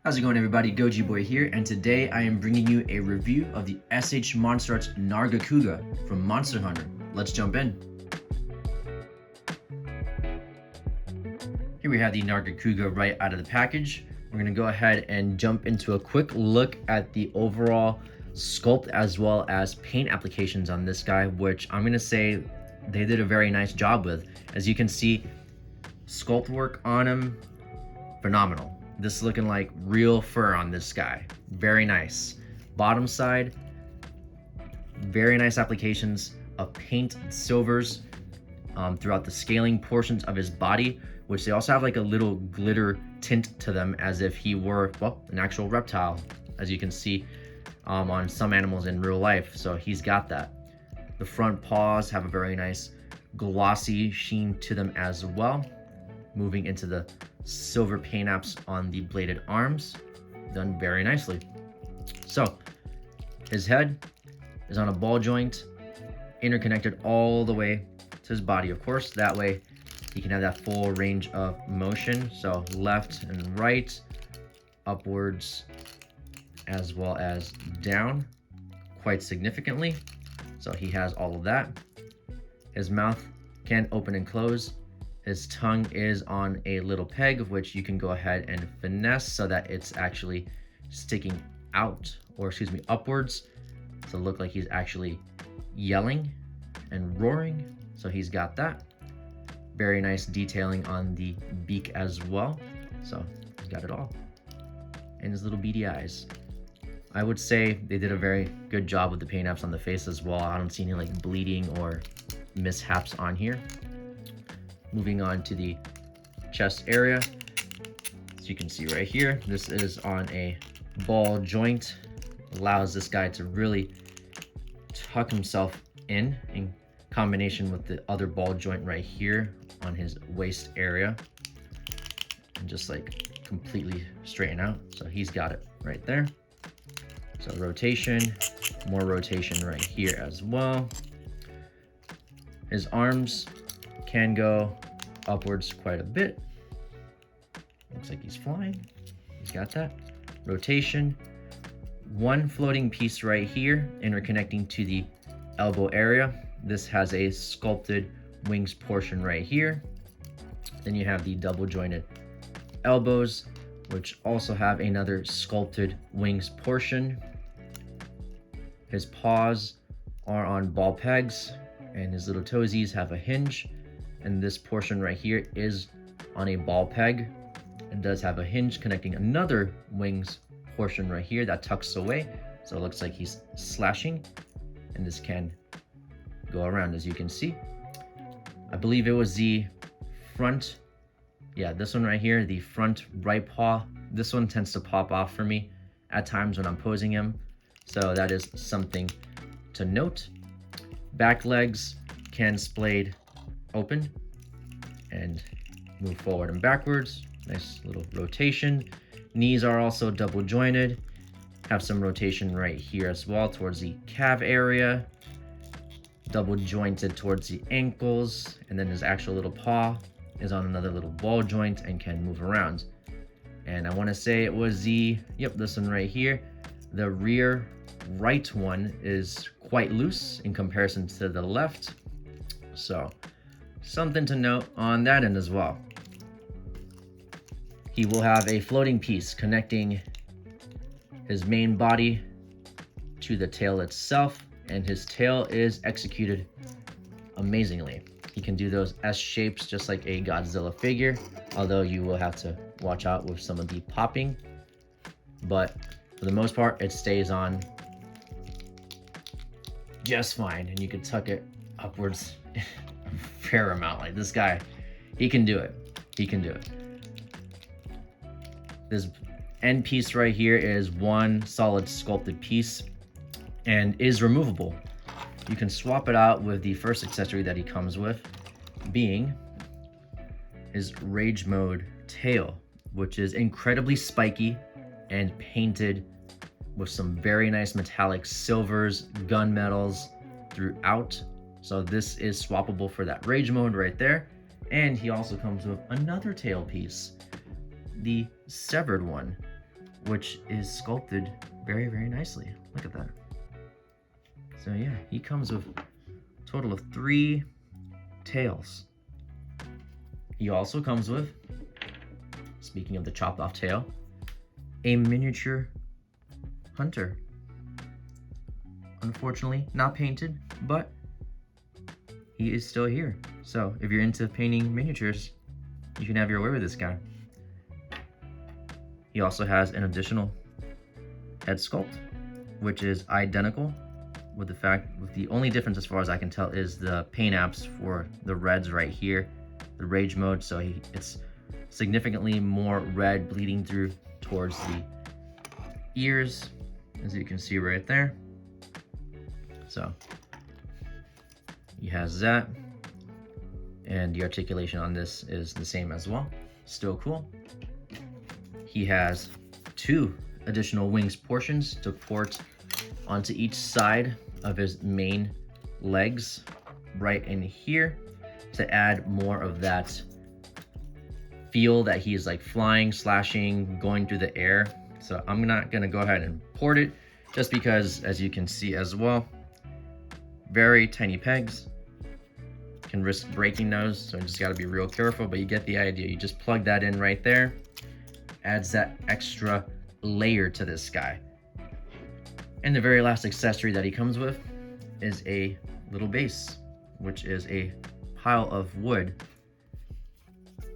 How's it going, everybody? Goji Boy here, and today I am bringing you a review of the SH Monsterarts Nargacuga from Monster Hunter. Let's jump in. Here we have the Nargacuga right out of the package. We're going to go ahead and jump into a quick look at the overall sculpt as well as paint applications on this guy, which I'm going to say they did a very nice job with. As you can see, sculpt work on him, phenomenal. This is looking like real fur on this guy. Very nice. Bottom side, very nice applications of paint and silvers throughout the scaling portions of his body, which they also have like a little glitter tint to them as if he were, well, an actual reptile, as you can see on some animals in real life. So he's got that. The front paws have a very nice glossy sheen to them as well. Moving into the silver paint apps on the bladed arms, done very nicely. So his head is on a ball joint, interconnected all the way to his body, of course. That way he can have that full range of motion. So left and right, upwards, as well as down quite significantly. So he has all of that. His mouth can open and close. His tongue is on a little peg, which you can go ahead and finesse so that it's actually sticking out, or excuse me, upwards, to look like he's actually yelling and roaring. So he's got that. Very nice detailing on the beak as well. So he's got it all. And his little beady eyes. I would say they did a very good job with the paint apps on the face as well. I don't see any like bleeding or mishaps on here. Moving on to the chest area, as you can see right here, this is on a ball joint. Allows this guy to really tuck himself in combination with the other ball joint right here on his waist area, and just like completely straighten out. So he's got it right there. So rotation, more rotation right here as well. His arms can go upwards quite a bit. Looks like he's flying. He's got that. Rotation. One floating piece right here, interconnecting to the elbow area. This has a sculpted wings portion right here. Then you have the double jointed elbows, which also have another sculpted wings portion. His paws are on ball pegs, and his little toesies have a hinge. And this portion right here is on a ball peg. It does have a hinge connecting another wings portion right here that tucks away. So it looks like he's slashing, and this can go around, as you can see. I believe it was the front, yeah, this one right here, the front right paw. This one tends to pop off for me at times when I'm posing him. So that is something to note. Back legs can splayed open and move forward and backwards. Nice little rotation. Knees are also double jointed. Have some rotation right here as well towards the calf area. Double jointed towards the ankles. And then his actual little paw is on another little ball joint and can move around. And I want to say it was this one right here. The rear right one is quite loose in comparison to the left. So something to note on that end as well. He will have a floating piece connecting his main body to the tail itself, and his tail is executed amazingly. He can do those S shapes just like a Godzilla figure, although you will have to watch out with some of the popping. But for the most part, it stays on just fine, and you can tuck it upwards a fair amount. Like this guy, he can do it. He can do it. This end piece right here is one solid sculpted piece and is removable. You can swap it out with the first accessory that he comes with, being his Rage Mode tail, which is incredibly spiky and painted with some very nice metallic silvers, gunmetals throughout. So this is swappable for that Rage Mode right there. And he also comes with another tail piece, the severed one, which is sculpted very, very nicely. Look at that. So yeah, he comes with a total of 3 tails. He also comes with, speaking of the chopped off tail, a miniature hunter. Unfortunately, not painted, but he is still here. So if you're into painting miniatures, you can have your way with this guy. He also has an additional head sculpt, which is identical with the only difference as far as I can tell is the paint apps for the reds right here, the rage mode. So it's significantly more red bleeding through towards the ears, as you can see right there. So he has that, and the articulation on this is the same as well. Still cool. He has 2 additional wings portions to port onto each side of his main legs right in here to add more of that feel that he's like flying, slashing, going through the air. So I'm not gonna go ahead and port it just because, as you can see as well, very tiny pegs, can risk breaking those, so you just gotta be real careful, but you get the idea. You just plug that in right there, adds that extra layer to this guy. And the very last accessory that he comes with is a little base, which is a pile of wood.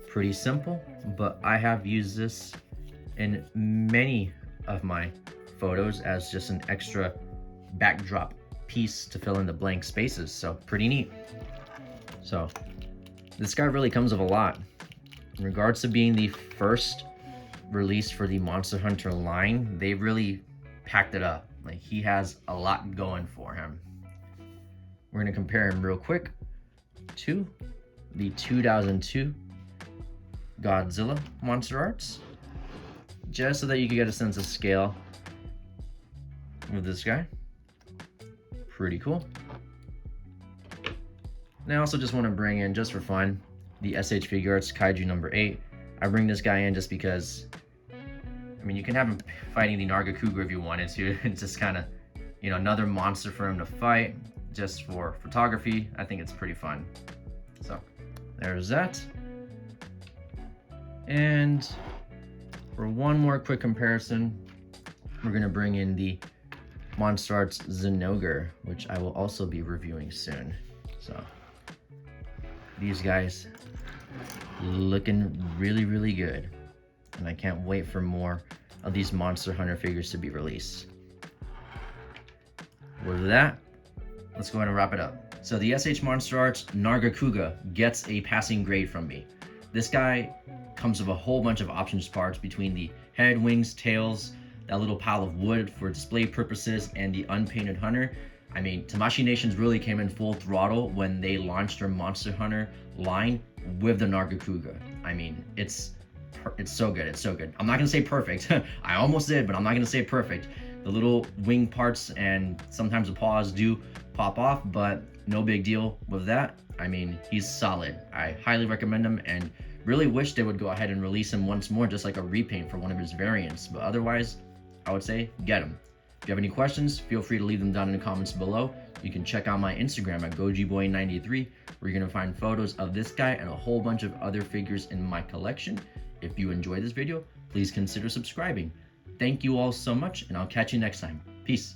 Pretty simple, but I have used this in many of my photos as just an extra backdrop piece to fill in the blank spaces, so pretty neat. So this guy really comes with a lot. In regards to being the first release for the Monster Hunter line, they really packed it up. Like, he has a lot going for him. We're gonna compare him real quick to the 2002 Godzilla Monsterarts, just so that you can get a sense of scale with this guy. Pretty cool. And I also just want to bring in, just for fun, the SH Figuarts Kaiju number 8. I bring this guy in just because, I mean, you can have him fighting the Nargacuga if you wanted to. It's just kind of, you know, another monster for him to fight just for photography. I think it's pretty fun. So there's that. And for one more quick comparison, we're gonna bring in the Monsterarts Zinogre, which I will also be reviewing soon. So these guys looking really, really good. And I can't wait for more of these Monster Hunter figures to be released. With that, let's go ahead and wrap it up. So the SH Monsterarts Nargacuga gets a passing grade from me. This guy comes with a whole bunch of options parts between the head, wings, tails, that little pile of wood for display purposes, and the unpainted hunter. I mean, Tamashii Nations really came in full throttle when they launched their Monster Hunter line with the Nargacuga. I mean, it's so good, it's so good. I'm not gonna say perfect. I almost did, but I'm not gonna say perfect. The little wing parts and sometimes the paws do pop off, but no big deal with that. I mean, he's solid. I highly recommend him, and really wish they would go ahead and release him once more, just like a repaint for one of his variants. But otherwise, I would say get him. If you have any questions, feel free to leave them down in the comments below. You can check out my Instagram at gojiboy93, where you're gonna find photos of this guy and a whole bunch of other figures in my collection. If you enjoyed this video, please consider subscribing. Thank you all so much, and I'll catch you next time. Peace.